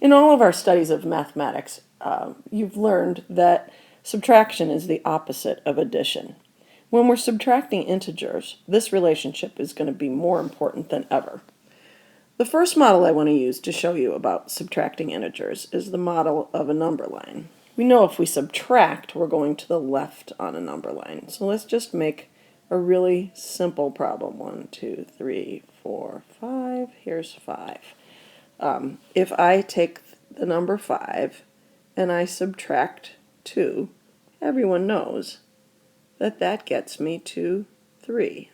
In all of our studies of mathematics, you've learned that subtraction is the opposite of addition. When we're subtracting integers, this relationship is going to be more important than ever. The first model I want to use to show you about subtracting integers is the model of a number line. We know if we subtract, we're going to the left on a number line. So let's just make a really simple problem. 1, 2, 3, 4, 5. Here's 5. If I take the number 5 and I subtract 2, everyone knows that that gets me to 3.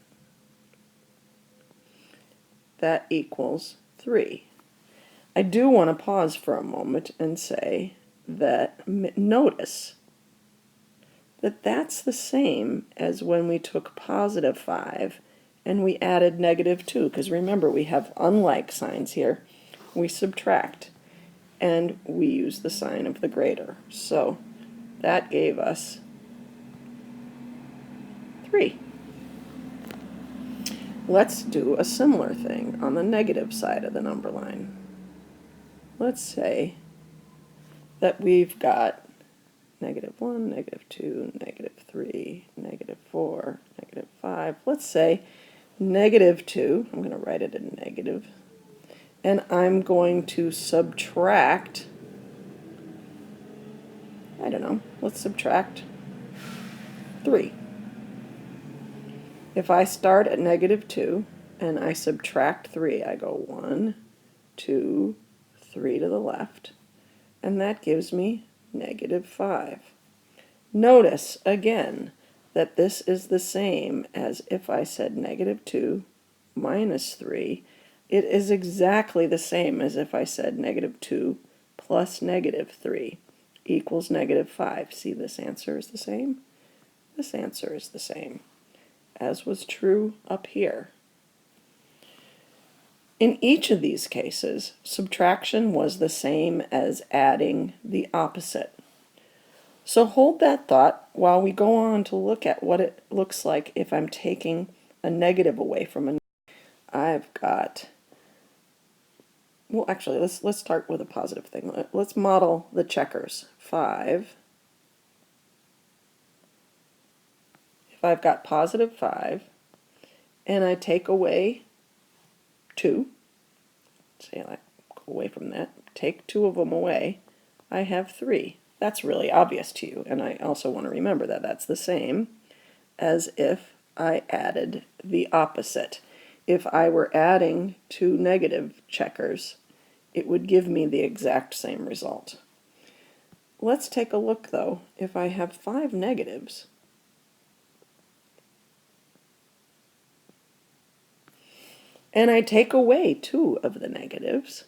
That equals 3. I do want to pause for a moment and say that notice that that's the same as when we took positive 5 and we added negative 2, because remember we have unlike signs here. We subtract and we use the sign of the greater. So that gave us 3. Let's do a similar thing on the negative side of the number line. Let's say that we've got negative 1, negative 2, negative 3, negative 4, negative 5. Let's say negative 2, I'm going to write it in negative, and I'm going to subtract, I don't know, let's subtract 3. If I start at negative 2 and I subtract 3, I go 1, 2, 3 to the left, and that gives me negative 5. Notice again that this is the same as if I said negative 2 minus 3. It is exactly the same as if I said negative 2 plus negative 3 equals negative 5. See, this answer is the same. This answer is the same, as was true up here. In each of these cases, subtraction was the same as adding the opposite. So hold that thought while we go on to look at what it looks like if I'm taking a negative away from a. I've got, well, actually, let's start with a positive thing. Let's model the checkers. 5. If I've got positive 5 and I take away 2, say I go away from that, take 2 of them away, I have 3. That's really obvious to you, and I also want to remember that that's the same as if I added the opposite. If I were adding 2 negative checkers, it would give me the exact same result. Let's take a look, though. If I have 5 negatives, and I take away 2 of the negatives,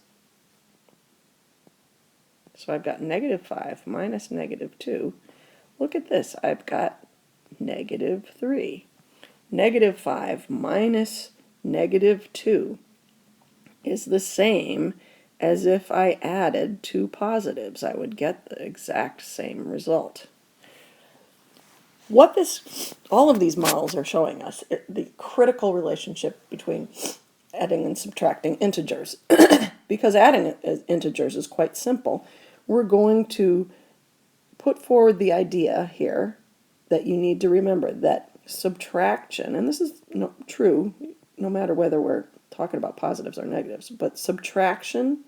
so I've got negative 5 minus negative 2. Look at this. I've got negative 3. Negative 5 minus negative 2 is the same as if I added 2 positives. I would get the exact same result. What all of these models are showing us, the critical relationship between adding and subtracting integers. Because adding integers is quite simple, we're going to put forward the idea here that you need to remember that subtraction, and this is true no matter whether we're talking about positives or negatives, but subtraction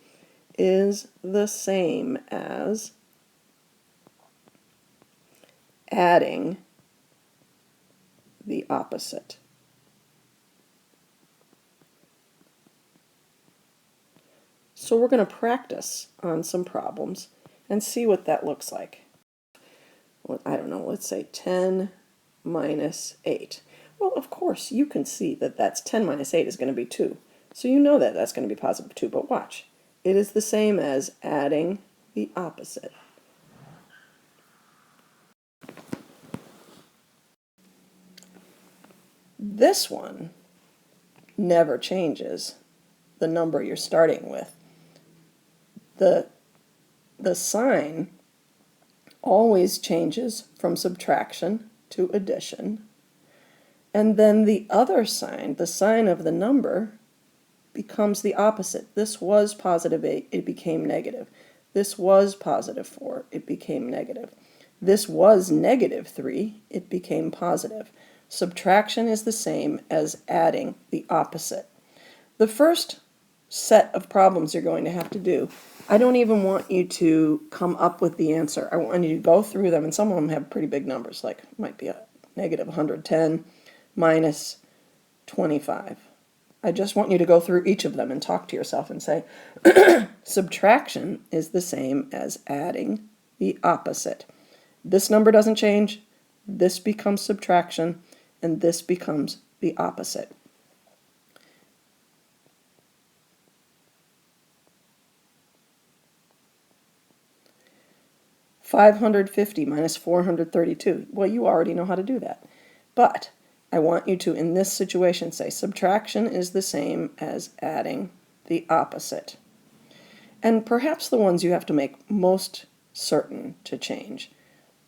is the same as adding the opposite. So we're going to practice on some problems and see what that looks like. Well, I don't know, let's say 10 minus 8. Well, of course, you can see that that's 10 minus 8 is going to be 2. So you know that that's going to be positive 2, but watch. It is the same as adding the opposite. This one never changes the number you're starting with. The sign always changes from subtraction to addition, and then the other sign, the sign of the number, becomes the opposite. This was positive 8, it became negative. This was positive 4, it became negative. This was negative 3, it became positive. Subtraction is the same as adding the opposite. The first set of problems you're going to have to do, I don't even want you to come up with the answer. I want you to go through them, and some of them have pretty big numbers, like might be a negative 110 minus 25. I just want you to go through each of them and talk to yourself and say, subtraction is the same as adding the opposite. This number doesn't change, this becomes subtraction, and this becomes the opposite. $550 minus 432. Well, you already know how to do that. But I want you to, in this situation, say subtraction is the same as adding the opposite. And perhaps the ones you have to make most certain to change.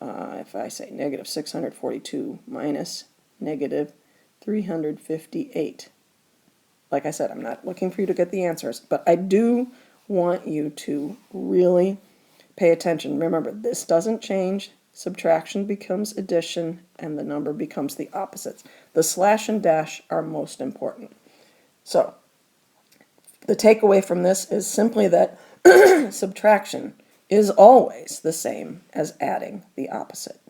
If I say negative 642 minus negative 358. Like I said, I'm not looking for you to get the answers, but I do want you to really pay attention. Remember, this doesn't change. Subtraction becomes addition, and the number becomes the opposites. The slash and dash are most important. So, the takeaway from this is simply that subtraction is always the same as adding the opposite.